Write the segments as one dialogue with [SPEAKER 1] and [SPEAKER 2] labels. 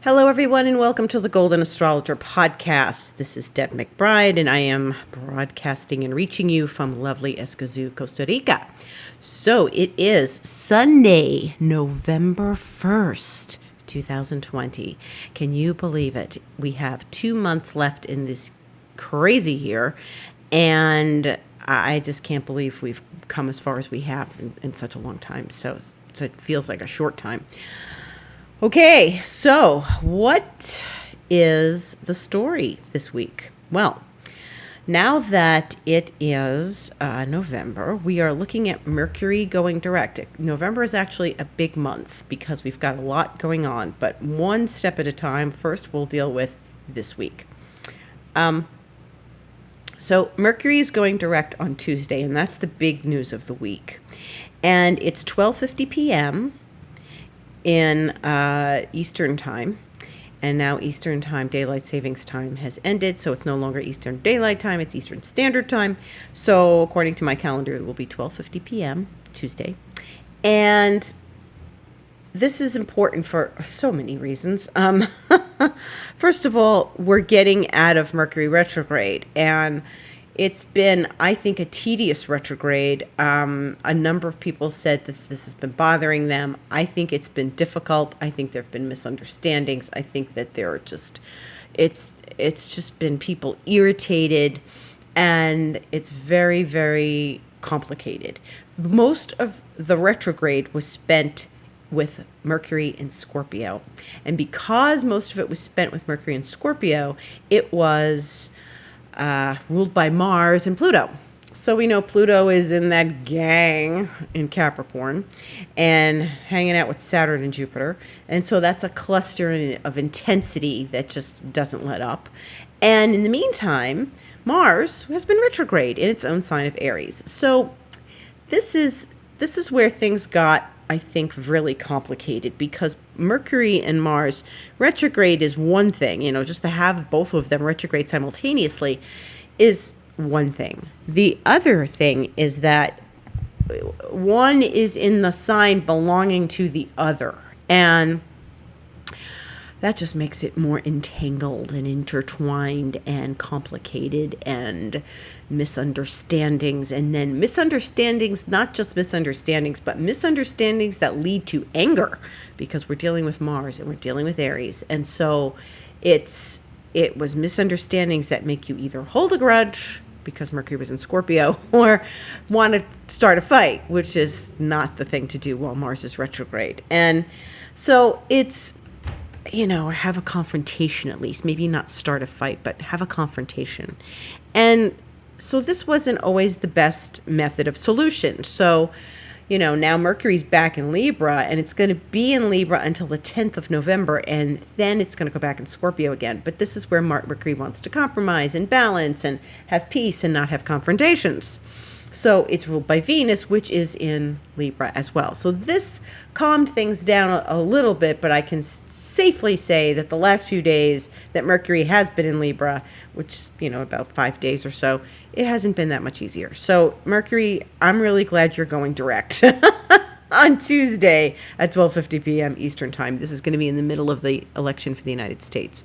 [SPEAKER 1] Hello, everyone, and welcome to the Golden Astrologer Podcast. This is Deb McBride, and I am broadcasting and reaching you from lovely Escazú, Costa Rica. So it is Sunday, November 1st, 2020. Can you believe it? We have 2 months left in this crazy year, and I just can't believe we've come as far as we have in such a long time. So it feels like a short time. Okay, so what is the story this week? Well, now that it is November, we are looking at Mercury going direct. November is actually a big month because we've got a lot going on, but one step at a time. First, we'll deal with this week. So Mercury is going direct on Tuesday, and that's the big news of the week. And it's 12:50 p.m. in Eastern time. And now Eastern time, daylight savings time has ended. So it's no longer Eastern daylight time, it's Eastern Standard Time. So according to my calendar, it will be 12:50 p.m. Tuesday. And this is important for so many reasons. First of all, we're getting out of Mercury retrograde, and it's been, I think, a tedious retrograde. A number of people said that this has been bothering them. I think it's been difficult. I think there have been misunderstandings. I think that there are just, it's just been people irritated, and it's very, very complicated. Most of the retrograde was spent with Mercury in Scorpio. And because most of it was spent with Mercury in Scorpio, it was ruled by Mars and Pluto. So we know Pluto is in that gang in Capricorn and hanging out with Saturn and Jupiter. And so that's a cluster of intensity that just doesn't let up. And in the meantime, Mars has been retrograde in its own sign of Aries. So this is where things got, I think, really complicated, because Mercury and Mars retrograde is one thing, just to have both of them retrograde simultaneously is one thing. The other thing is that one is in the sign belonging to the other, and that just makes it more entangled and intertwined and complicated, and misunderstandings. And then misunderstandings, not just misunderstandings, but misunderstandings that lead to anger, because we're dealing with Mars and we're dealing with Aries. And so it was misunderstandings that make you either hold a grudge because Mercury was in Scorpio, or want to start a fight, which is not the thing to do while Mars is retrograde. And so it's, have a confrontation at least. Maybe not start a fight, but have a confrontation. And so this wasn't always the best method of solution. So, now Mercury's back in Libra, and it's going to be in Libra until the 10th of November, and then it's going to go back in Scorpio again. But this is where Mercury wants to compromise and balance and have peace and not have confrontations. So it's ruled by Venus, which is in Libra as well. So this calmed things down a little bit, but I can safely say that the last few days that Mercury has been in Libra, which, about 5 days or so, it hasn't been that much easier. So Mercury, I'm really glad you're going direct on Tuesday at 12:50 p.m. Eastern time. This is going to be in the middle of the election for the United States.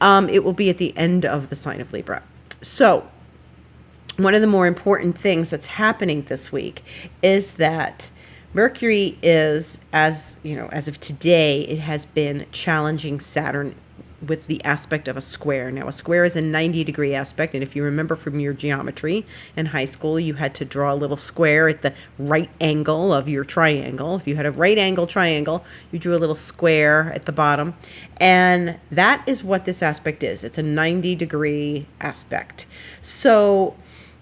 [SPEAKER 1] It will be at the end of the sign of Libra. So one of the more important things that's happening this week is that Mercury is, as of today, it has been challenging Saturn with the aspect of a square. Now, a square is a 90-degree aspect, and if you remember from your geometry in high school, you had to draw a little square at the right angle of your triangle. If you had a right angle triangle, you drew a little square at the bottom, and that is what this aspect is. It's a 90-degree aspect. So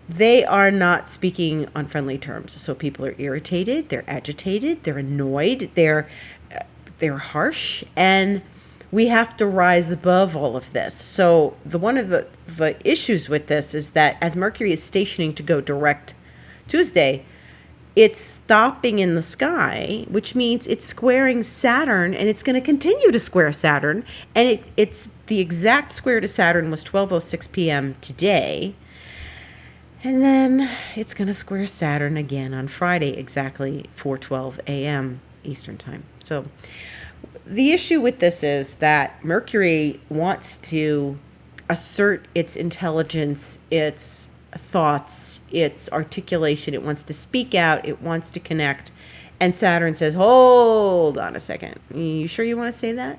[SPEAKER 1] they are not speaking on friendly terms. So people are irritated, they're agitated, they're annoyed, they're harsh, and we have to rise above all of this. So one of the issues with this is that as Mercury is stationing to go direct Tuesday, it's stopping in the sky, which means it's squaring Saturn, and it's going to continue to square Saturn. And it's the exact square to Saturn was 12:06 p.m. today. And then it's going to square Saturn again on Friday, exactly 4:12 a.m. Eastern time. So the issue with this is that Mercury wants to assert its intelligence, its thoughts, its articulation. It wants to speak out. It wants to connect. And Saturn says, hold on a second. You sure you want to say that?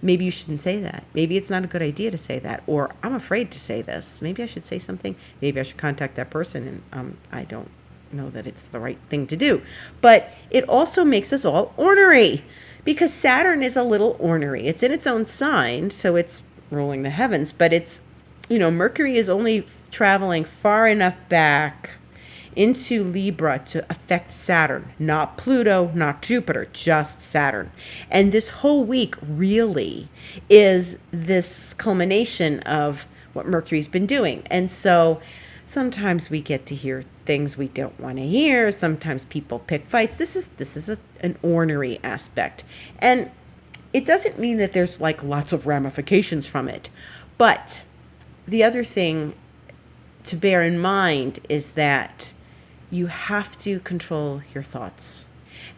[SPEAKER 1] Maybe you shouldn't say that. Maybe it's not a good idea to say that. Or I'm afraid to say this. Maybe I should say something. Maybe I should contact that person. And I don't know that it's the right thing to do. But it also makes us all ornery, because Saturn is a little ornery. It's in its own sign, so it's ruling the heavens. But it's, Mercury is only traveling far enough back into Libra to affect Saturn, not Pluto, not Jupiter, just Saturn. And this whole week really is this culmination of what Mercury's been doing. And so sometimes we get to hear things we don't want to hear. Sometimes people pick fights. This is an ornery aspect. And it doesn't mean that there's like lots of ramifications from it. But the other thing to bear in mind is that you have to control your thoughts.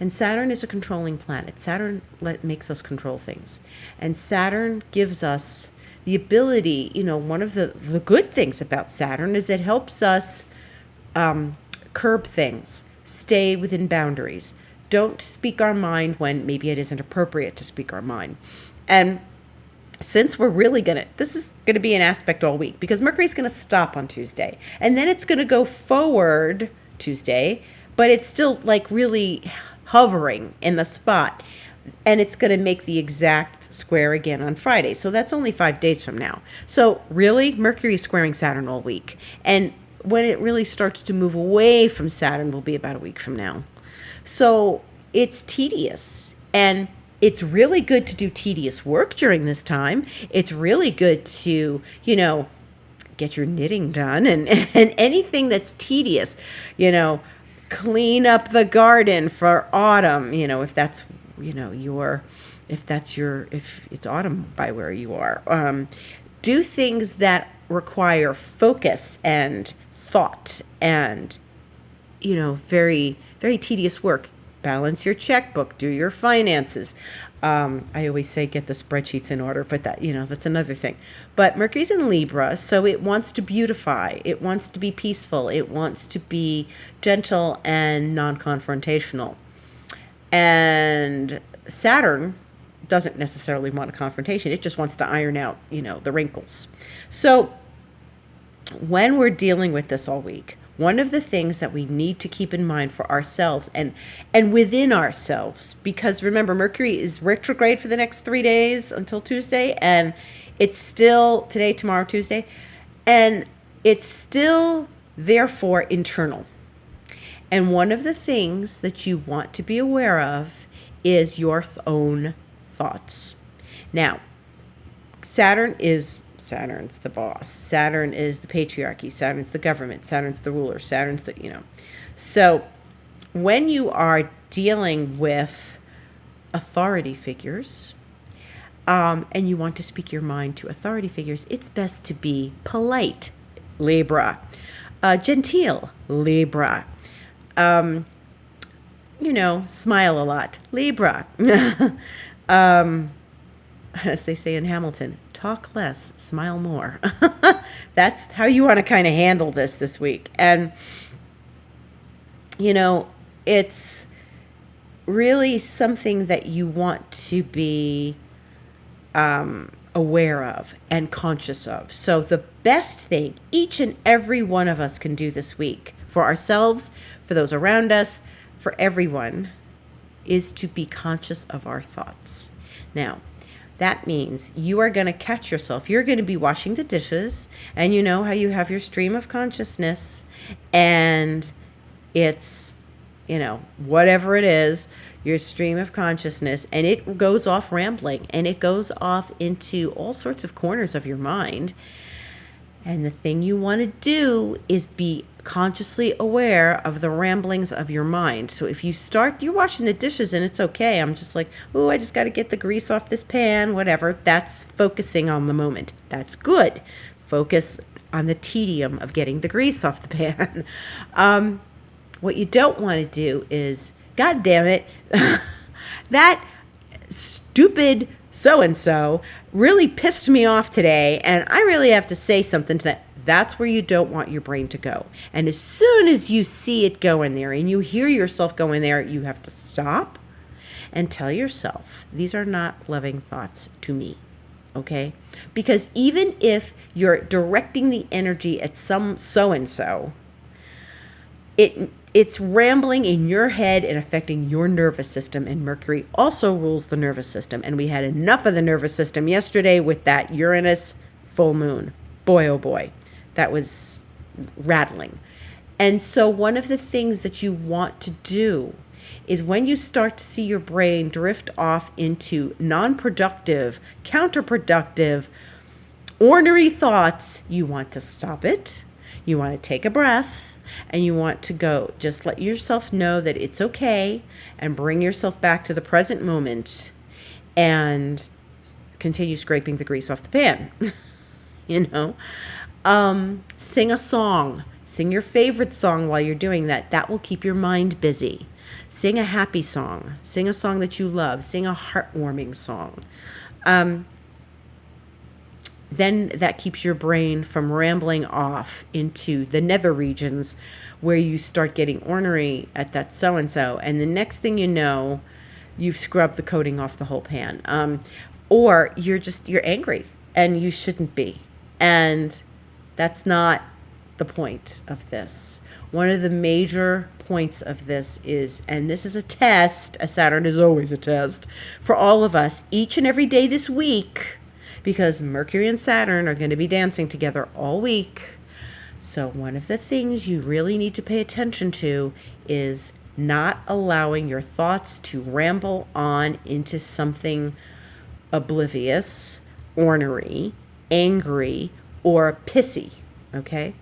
[SPEAKER 1] And Saturn is a controlling planet. Saturn makes us control things. And Saturn gives us the ability, one of the good things about Saturn is it helps us curb things, stay within boundaries. Don't speak our mind when maybe it isn't appropriate to speak our mind. And since we're really this is going to be an aspect all week, because Mercury's going to stop on Tuesday. And then it's going to go forward Tuesday, but it's still like really hovering in the spot. And it's going to make the exact square again on Friday. So that's only 5 days from now. So really, Mercury is squaring Saturn all week. And when it really starts to move away from Saturn will be about a week from now. So it's tedious. And it's really good to do tedious work during this time. It's really good to, get your knitting done and anything that's tedious, clean up the garden for autumn, if that's, if it's autumn by where you are. Do things that require focus and thought and, very, very tedious work. Balance your checkbook, do your finances. I always say get the spreadsheets in order, but that's another thing. But Mercury's in Libra, so it wants to beautify. It wants to be peaceful. It wants to be gentle and non-confrontational. And Saturn doesn't necessarily want a confrontation. It just wants to iron out, the wrinkles. So when we're dealing with this all week, one of the things that we need to keep in mind for ourselves and within ourselves, because remember, Mercury is retrograde for the next 3 days until Tuesday, and it's still today, tomorrow, Tuesday, and it's still therefore internal. And one of the things that you want to be aware of is your own thoughts. Now, Saturn's the boss. Saturn is the patriarchy. Saturn's the government. Saturn's the ruler. Saturn's the, So when you are dealing with authority figures, and you want to speak your mind to authority figures, it's best to be polite, Libra. Genteel, Libra. Smile a lot, Libra. As they say in Hamilton, talk less, smile more. That's how you want to kind of handle this week. And, it's really something that you want to be aware of and conscious of. So the best thing each and every one of us can do this week for ourselves, for those around us, for everyone, is to be conscious of our thoughts. Now, that means you are going to catch yourself. You're going to be washing the dishes, and you know how you have your stream of consciousness, and it's, whatever it is, your stream of consciousness, and it goes off rambling, and it goes off into all sorts of corners of your mind. And the thing you want to do is be consciously aware of the ramblings of your mind. So if you're washing the dishes and it's okay, I'm just like, oh, I just got to get the grease off this pan, whatever. That's focusing on the moment. That's good. Focus on the tedium of getting the grease off the pan. What you don't want to do is, God damn it, that stupid so-and-so really pissed me off today, and I really have to say something to that. That's where you don't want your brain to go. And as soon as you see it go in there and you hear yourself go in there, you have to stop and tell yourself, these are not loving thoughts to me. Okay? Because even if you're directing the energy at some so-and-so, it's rambling in your head and affecting your nervous system. And Mercury also rules the nervous system. And we had enough of the nervous system yesterday with that Uranus full moon. Boy, oh boy. That was rattling. And so one of the things that you want to do is when you start to see your brain drift off into non-productive, counterproductive, ornery thoughts, you want to stop it. You want to take a breath, and you want to go, just let yourself know that it's okay, and bring yourself back to the present moment and continue scraping the grease off the pan. Sing a song. Sing your favorite song while you're doing that. That will keep your mind busy. Sing a happy song. Sing a song that you love. Sing a heartwarming song. Then that keeps your brain from rambling off into the nether regions where you start getting ornery at that so-and-so. And the next thing you know, you've scrubbed the coating off the whole pan. Or you're angry, and you shouldn't be. And that's not the point of this. One of the major points of this is, and this is a test, a Saturn is always a test, for all of us each and every day this week, because Mercury and Saturn are going to be dancing together all week. So one of the things you really need to pay attention to is not allowing your thoughts to ramble on into something oblivious, ornery, angry, or pissy. Okay?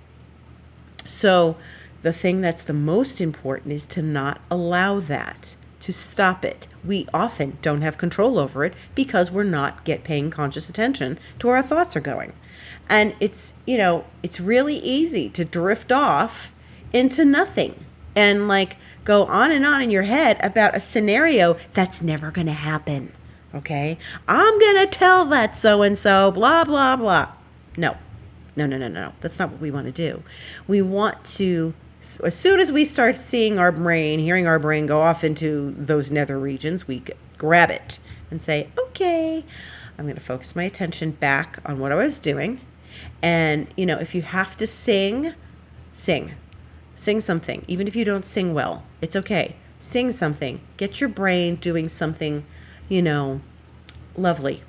[SPEAKER 1] So the thing that's the most important is to not allow that, to stop it. We often don't have control over it because we're not paying conscious attention to where our thoughts are going. And it's really easy to drift off into nothing and go on and on in your head about a scenario that's never going to happen. Okay? I'm going to tell that so-and-so, blah, blah, blah. No. That's not what we want to do. We want to, as soon as we start hearing our brain go off into those nether regions, we grab it and say, okay, I'm going to focus my attention back on what I was doing. And, if you have to sing something. Even if you don't sing well, it's okay. Sing something. Get your brain doing something, lovely,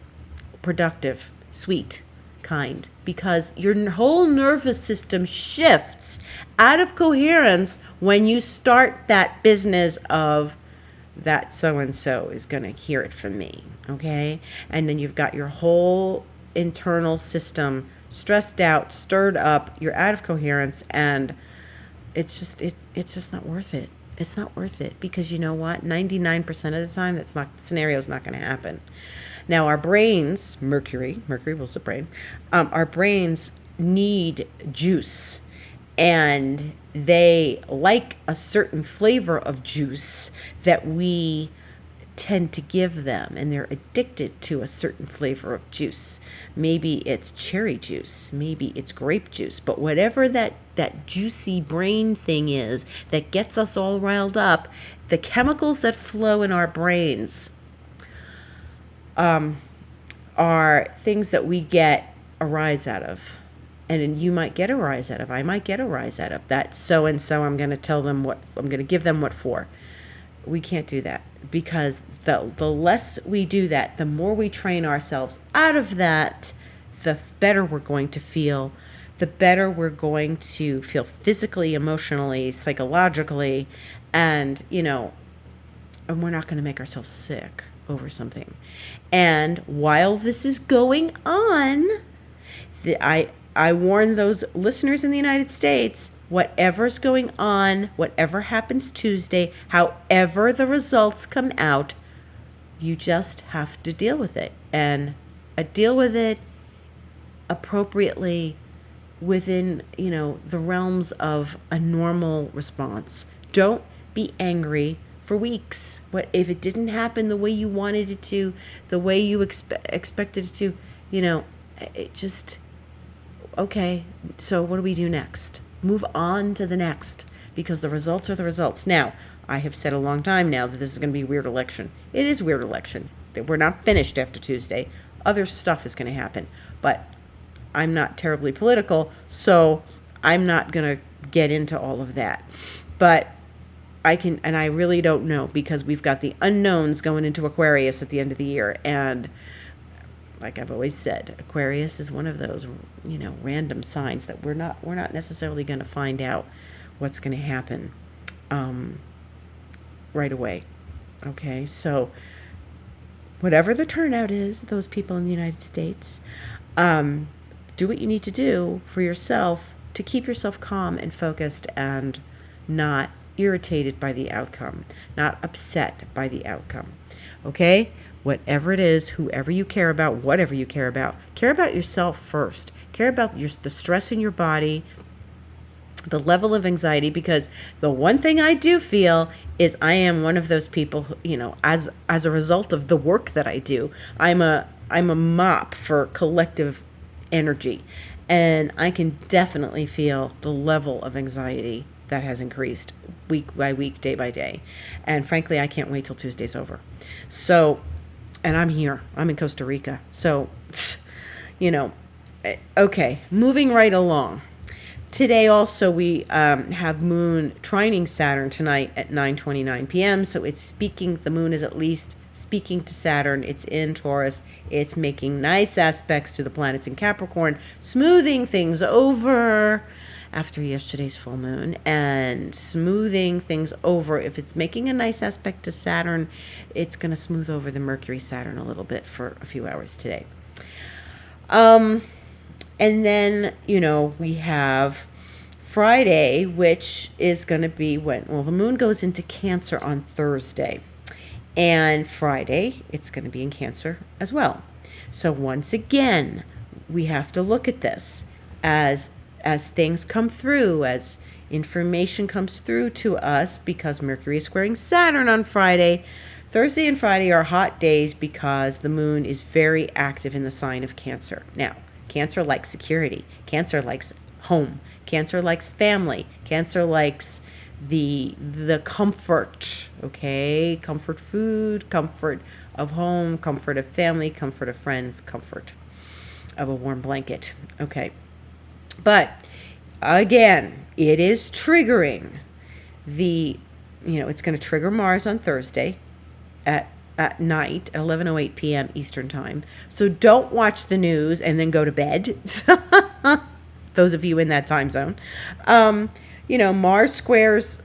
[SPEAKER 1] productive, sweet, kind, because your whole nervous system shifts out of coherence when you start that business of that so-and-so is going to hear it from me, okay? And then you've got your whole internal system stressed out, stirred up, you're out of coherence, and it's just not worth it. It's not worth it because you know what? 99% of the time, the scenario is not going to happen. Now, our brains, Mercury rules the brain, our brains need juice, and they like a certain flavor of juice that we tend to give them, and they're addicted to a certain flavor of juice. Maybe it's cherry juice, maybe it's grape juice, but whatever that juicy brain thing is that gets us all riled up, the chemicals that flow in our brains are things that we get a rise out of. And you might get a rise out of, I might get a rise out of that so-and-so. I'm going to give them what for. We can't do that because the less we do that, the more we train ourselves out of that, the better we're going to feel, the better we're going to feel physically, emotionally, psychologically, and we're not going to make ourselves sick over something. And while this is going on, I warn those listeners in the United States, whatever's going on, whatever happens Tuesday, however the results come out, you just have to deal with it. And deal with it appropriately within, the realms of a normal response. Don't be angry for weeks. What if it didn't happen the way you wanted it to, the way you expected it to? It just, okay. So what do we do next? Move on to the next, because the results are the results. Now, I have said a long time now that this is going to be a weird election. It is a weird election. We're not finished after Tuesday. Other stuff is going to happen, but I'm not terribly political, so I'm not going to get into all of that. But I really don't know, because we've got the unknowns going into Aquarius at the end of the year. And like I've always said, Aquarius is one of those, random signs that we're not necessarily going to find out what's going to happen right away. Okay, so whatever the turnout is, those people in the United States, do what you need to do for yourself to keep yourself calm and focused and not irritated by the outcome, not upset by the outcome. Okay? Whatever it is, whoever you care about, whatever you care about yourself first. Care about the stress in your body, the level of anxiety, because the one thing I do feel is I am one of those people who, as a result of the work that I do, I'm a mop for collective energy, and I can definitely feel the level of anxiety that has increased week by week, day by day. And frankly, I can't wait till Tuesday's over. So, and I'm here. I'm in Costa Rica. So, okay, moving right along. Today also we have Moon trining Saturn tonight at 9:29 p.m. So the Moon is at least speaking to Saturn. It's in Taurus. It's making nice aspects to the planets in Capricorn, smoothing things over after yesterday's full moon, and smoothing things over. If it's making a nice aspect to Saturn, it's going to smooth over the Mercury Saturn a little bit for a few hours today. And then, we have Friday, which is going to be the Moon goes into Cancer on Thursday. And Friday, it's going to be in Cancer as well. So once again, we have to look at this as things come through, as information comes through to us, because Mercury is squaring Saturn on Friday. Thursday and Friday are hot days because the Moon is very active in the sign of Cancer. Now, Cancer likes security. Cancer likes home. Cancer likes family. Cancer likes the comfort, okay? Comfort food, comfort of home, comfort of family, comfort of friends, comfort of a warm blanket, okay? But again, it is triggering it's going to trigger Mars on Thursday at night at 11:08 p.m. Eastern Time. So don't watch the news and then go to bed. Those of you in that time zone. Mars squares,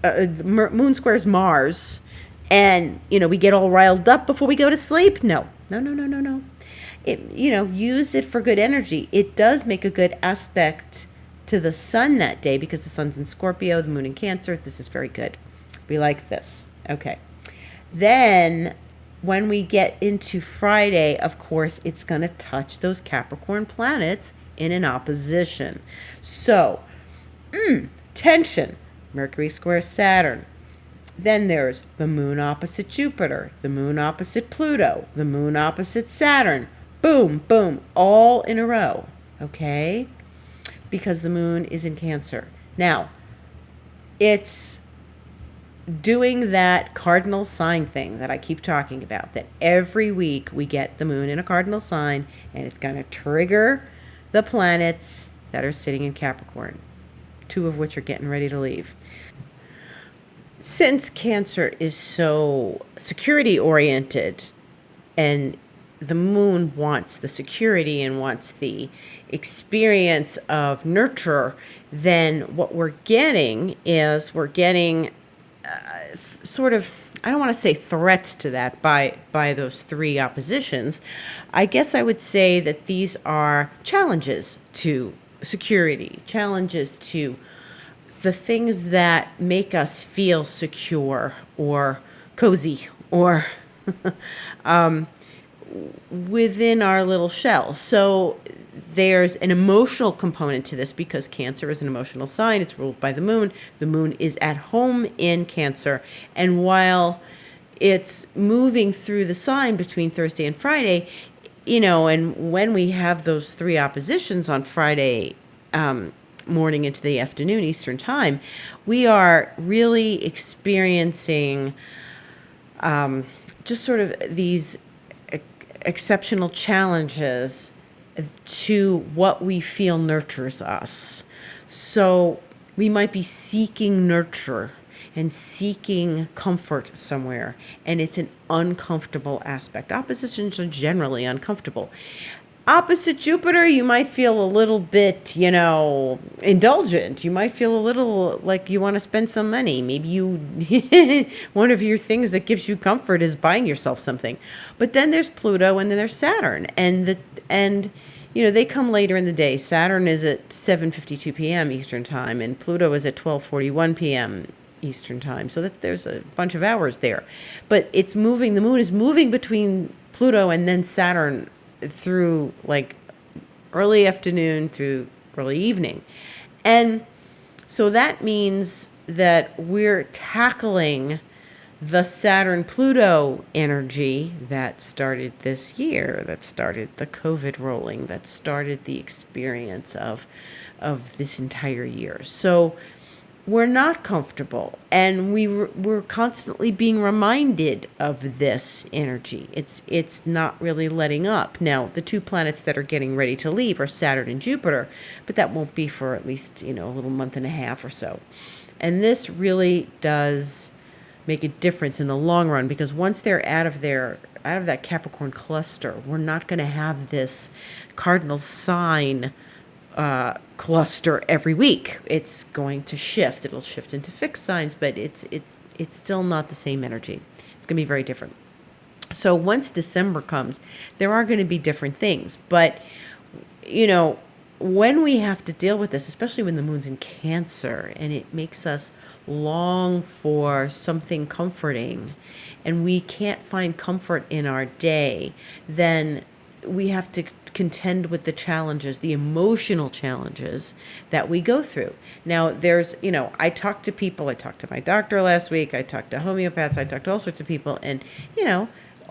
[SPEAKER 1] Moon squares Mars, and, we get all riled up before we go to sleep. No. Use it for good energy. It does make a good aspect to the sun that day because the sun's in Scorpio, the Moon in Cancer. This is very good. We like this. Okay. Then when we get into Friday, of course, it's going to touch those Capricorn planets in an opposition. So, tension. Mercury squares Saturn. Then there's the Moon opposite Jupiter, the Moon opposite Pluto, the Moon opposite Saturn. Boom, boom, all in a row. Okay? Because the Moon is in Cancer. Now, it's doing that cardinal sign thing that I keep talking about, that every week we get the Moon in a cardinal sign, and it's going to trigger the planets that are sitting in Capricorn, 2 of which are getting ready to leave. Since Cancer is so security oriented, and the Moon wants the security and wants the experience of nurture, then what we're getting sort of, I don't want to say threats to that by those 3 oppositions. I guess I would say that these are challenges to security, challenges to the things that make us feel secure or cozy or within our little shell. So there's an emotional component to this because Cancer is an emotional sign. It's ruled by the moon. The moon is at home in Cancer. And while it's moving through the sign between Thursday and Friday, and when we have those 3 oppositions on Friday morning into the afternoon Eastern time, we are really experiencing just sort of these exceptional challenges to what we feel nurtures us. So we might be seeking nurture and seeking comfort somewhere, and it's an uncomfortable aspect. Oppositions are generally uncomfortable. Opposite Jupiter, you might feel a little bit, indulgent. You might feel a little like you want to spend some money. Maybe one of your things that gives you comfort is buying yourself something. But then there's Pluto and then there's Saturn. And they come later in the day. Saturn is at 7:52 p.m. Eastern time, and Pluto is at 12:41 p.m. Eastern time. So there's a bunch of hours there. But it's moving, the moon is moving between Pluto and then Saturn through like early afternoon through early evening. And so that means that we're tackling the Saturn-Pluto energy that started this year, that started the COVID rolling, that started the experience of this entire year. So we're not comfortable, and we're constantly being reminded of this energy. It's not really letting up. Now, the 2 planets that are getting ready to leave are Saturn and Jupiter, but that won't be for at least, a little month and a half or so. And this really does make a difference in the long run, because once they're out of that Capricorn cluster, we're not going to have this cardinal sign cluster every week. It's going to shift. It'll shift into fixed signs, but it's still not the same energy. It's going to be very different. So once December comes, there are going to be different things. But, when we have to deal with this, especially when the moon's in Cancer, and it makes us long for something comforting, and we can't find comfort in our day, then we have to contend with the challenges, the emotional challenges that we go through. Now, there's, I talk to people. I talked to my doctor last week. I talked to homeopaths. I talked to all sorts of people, and,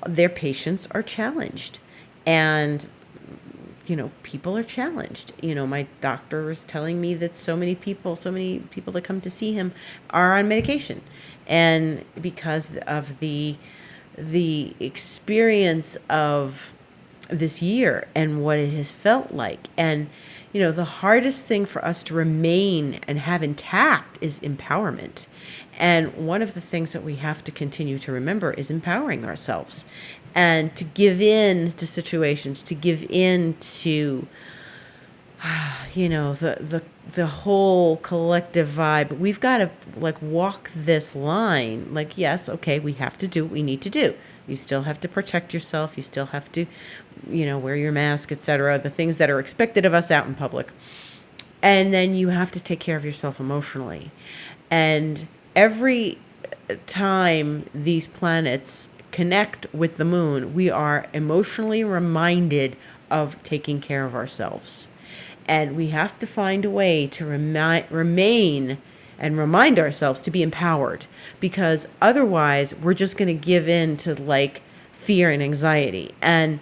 [SPEAKER 1] their patients are challenged. And, people are challenged. My doctor is telling me that so many people that come to see him are on medication. And because of the experience of this year and what it has felt like. And, the hardest thing for us to remain and have intact is empowerment. And one of the things that we have to continue to remember is empowering ourselves and to give in to situations, to give in to, the whole collective vibe. We've got to walk this line. Yes, okay, we have to do what we need to do. You still have to protect yourself. You still have to, wear your mask, etc. The things that are expected of us out in public. And then you have to take care of yourself emotionally. And every time these planets connect with the moon, we are emotionally reminded of taking care of ourselves. And we have to find a way to remain and remind ourselves to be empowered, because otherwise we're just going to give in to fear and anxiety. And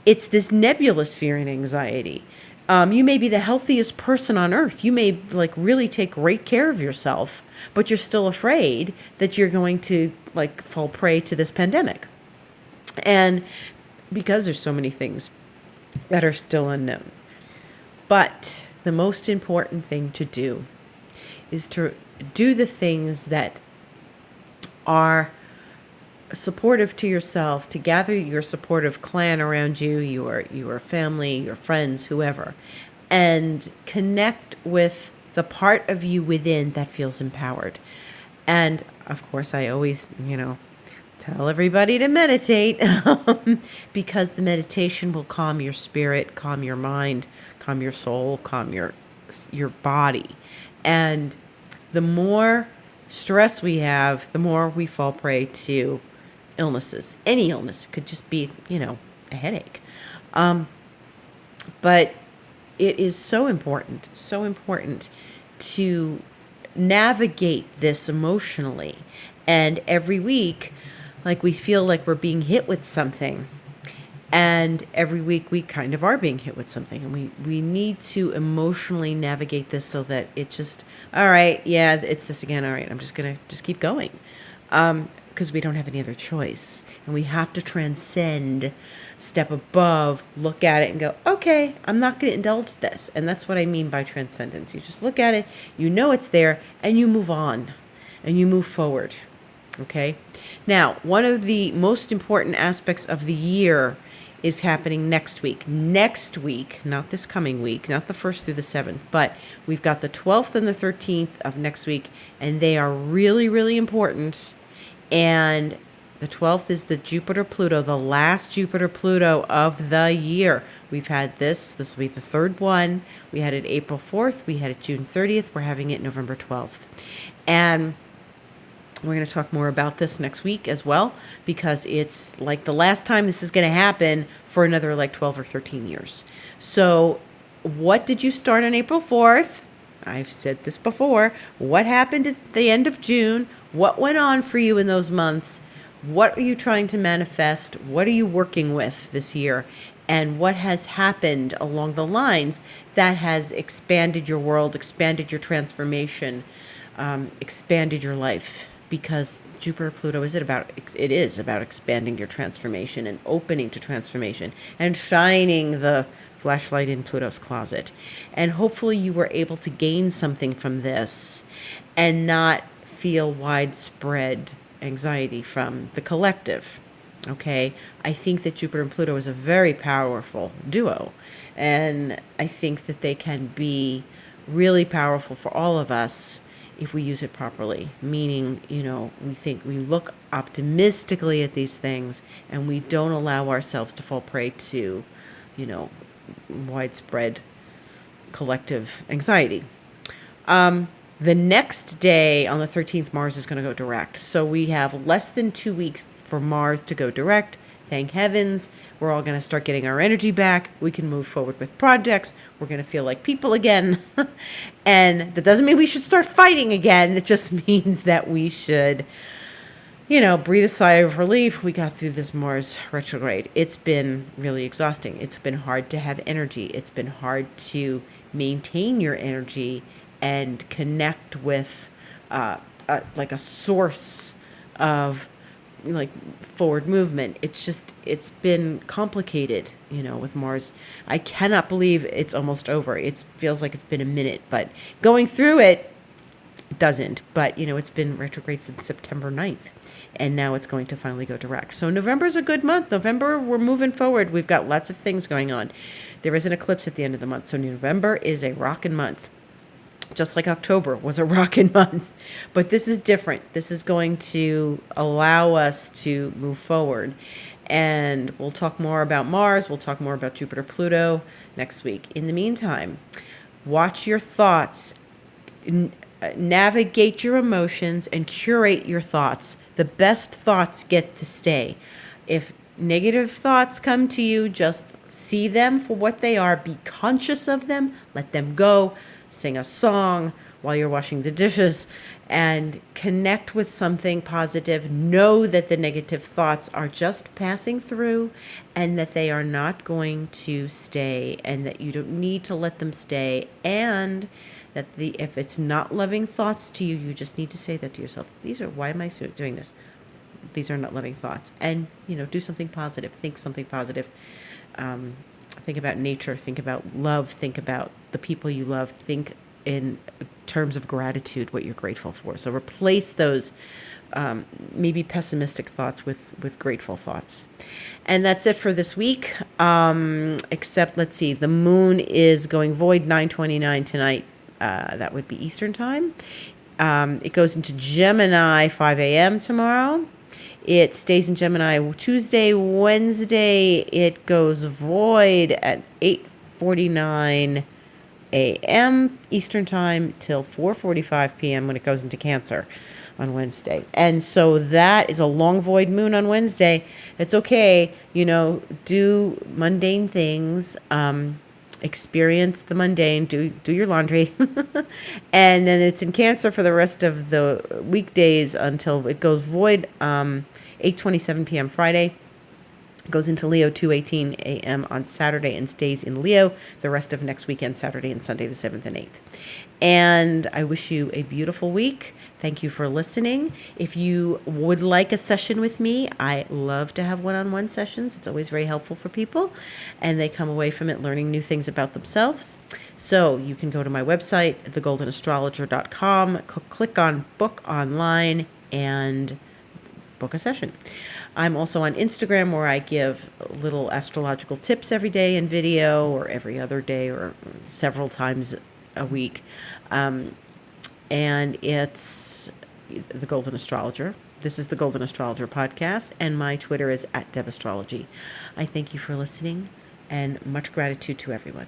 [SPEAKER 1] it's this nebulous fear and anxiety. You may be the healthiest person on earth. You may really take great care of yourself, but you're still afraid that you're going to fall prey to this pandemic. And because there's so many things that are still unknown. But the most important thing to do is to do the things that are supportive to yourself, to gather your supportive clan around you, your family, your friends, whoever, and connect with the part of you within that feels empowered. And of course, I always, tell everybody to meditate because the meditation will calm your spirit, calm your mind, calm your soul, calm your body. And the more stress we have, the more we fall prey to illnesses. Any illness. Could just be, a headache. But it is so important to navigate this emotionally. And every week, like we feel like we're being hit with something. And every week we kind of are being hit with something. And we need to emotionally navigate this so that it just, all right, yeah, it's this again. All right, I'm just going to just keep going. Because we don't have any other choice. And we have to transcend, step above, look at it and go, okay, I'm not going to indulge this. And that's what I mean by transcendence. You just look at it, you know it's there, and you move on and you move forward. Okay? Now, one of the most important aspects of the year is happening next week. Next week, not this coming week, not the 1st through the 7th, but we've got the 12th and the 13th of next week, and they are really, really important. And the 12th is the Jupiter-Pluto, the last Jupiter-Pluto of the year. We've had this will be the third one. We had it April 4th, we had it June 30th, we're having it November 12th. And we're going to talk more about this next week as well, because it's like the last time this is going to happen for another like 12 or 13 years. So what did you start on April 4th? I've said this before. What happened at the end of June? What went on for you in those months? What are you trying to manifest? What are you working with this year? And what has happened along the lines that has expanded your world, expanded your transformation, expanded your life? Because Jupiter-Pluto is about expanding your transformation and opening to transformation and shining the flashlight in Pluto's closet. And hopefully you were able to gain something from this and not feel widespread anxiety from the collective. Okay? I think that Jupiter and Pluto is a very powerful duo. And I think that they can be really powerful for all of us if we use it properly, meaning, we look optimistically at these things and we don't allow ourselves to fall prey to, widespread collective anxiety. The next day on the 13th, Mars is going to go direct. So we have less than 2 weeks for Mars to go direct. Thank heavens. We're all going to start getting our energy back. We can move forward with projects. We're going to feel like people again. And that doesn't mean we should start fighting again. It just means that we should, breathe a sigh of relief. We got through this Mars retrograde. It's been really exhausting. It's been hard to have energy. It's been hard to maintain your energy and connect with like a source of like forward movement. It's been complicated, with Mars. I cannot believe it's almost over. It feels like it's been a minute, but going through it doesn't. But, it's been retrograde since September 9th, and now it's going to finally go direct. So November is a good month. November, we're moving forward. We've got lots of things going on. There is an eclipse at the end of the month, so November is a rockin' month. Just like October was a rockin' month. But this is different. This is going to allow us to move forward. And we'll talk more about Mars. We'll talk more about Jupiter, Pluto next week. In the meantime, watch your thoughts, navigate your emotions, and curate your thoughts. The best thoughts get to stay. If negative thoughts come to you, just see them for what they are. Be conscious of them. Let them go. Sing a song while you're washing the dishes and connect with something positive. Know that the negative thoughts are just passing through and that they are not going to stay and that you don't need to let them stay, and that if it's not loving thoughts to you, you just need to say that to yourself. Why am I doing this? These are not loving thoughts. And, do something positive. Think something positive. Think about nature, think about love, think about the people you love, think in terms of gratitude, what you're grateful for. So replace those maybe pessimistic thoughts with grateful thoughts. And that's it for this week. Except, let's see, the moon is going void 9:29 tonight. That would be Eastern time. It goes into Gemini 5 a.m. tomorrow. It stays in Gemini Tuesday, Wednesday. It goes void at 8:49 a.m. Eastern time till 4:45 p.m. when it goes into Cancer on Wednesday. And so that is a long void moon on Wednesday. It's okay, do mundane things. experience the mundane, do your laundry. And then it's in Cancer for the rest of the weekdays until it goes void 8:27 p.m. Friday. Goes into Leo 2:18 a.m. on Saturday and stays in Leo the rest of next weekend, Saturday and Sunday, the 7th and 8th. And I wish you a beautiful week. Thank you for listening. If you would like a session with me, I love to have one-on-one sessions. It's always very helpful for people, and they come away from it learning new things about themselves. So you can go to my website, thegoldenastrologer.com, click on book online, and book a session. I'm also on Instagram, where I give little astrological tips every day in video, or every other day, or several times a week. And it's the Golden Astrologer. This is the Golden Astrologer Podcast, and my Twitter is @DebAstrology. I thank you for listening, and much gratitude to everyone.